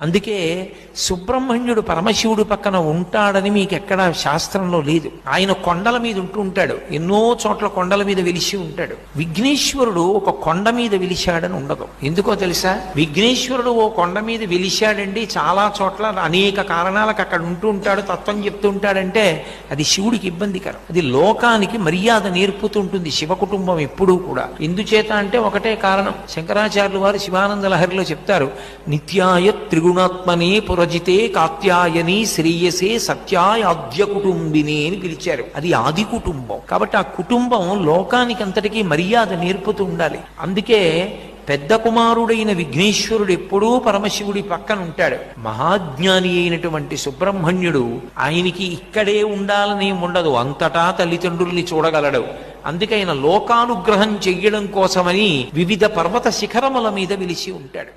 అందుకే సుబ్రహ్మణ్యుడు పరమశివుడు పక్కన ఉంటాడని మీకు ఎక్కడ శాస్త్రంలో లేదు. ఆయన కొండల మీద ఉంటూ ఉంటాడు, ఎన్నో చోట్ల కొండల మీద వెలిసి ఉంటాడు. విఘ్నేశ్వరుడు ఒక కొండ మీద వెలిశాడని ఉండదు. ఎందుకో తెలుసా? విఘ్నేశ్వరుడు ఓ కొండ మీద వెలిశాడండి, చాలా చోట్ల అనేక కారణాలకు అక్కడ ఉంటూ ఉంటాడు, తత్వం చెప్తూ ఉంటాడంటే అది శివుడికి ఇబ్బందికరం. అది లోకానికి మర్యాద నేర్పుతుంటుంది శివ కుటుంబం ఎప్పుడూ కూడా. ఎందుచేత అంటే ఒకటే కారణం. శంకరాచార్యులు వారు శివానంద లహరిలో చెప్తారు, నిత్యాయ త్రిగుణాత్మనే పురజితే కాత్యాయని శ్రేయసే సత్యాయాద్య కుటుంబిని అని పిలిచారు. అది ఆది కుటుంబం. కాబట్టి ఆ కుటుంబం లోకానికి అంతటికీ మర్యాద నేర్పుతూ ఉండాలి. అందుకే పెద్ద కుమారుడైన విఘ్నేశ్వరుడు ఎప్పుడూ పరమశివుడి పక్కన ఉంటాడు. మహాజ్ఞాని అయినటువంటి సుబ్రహ్మణ్యుడు ఆయనకి ఇక్కడే ఉండాలని ఉండదు, అంతటా తల్లిదండ్రుల్ని చూడగలడు. అందుకే ఆయన లోకానుగ్రహం చెయ్యడం కోసమని వివిధ పర్వత శిఖరముల మీద వెలిసి ఉంటాడు.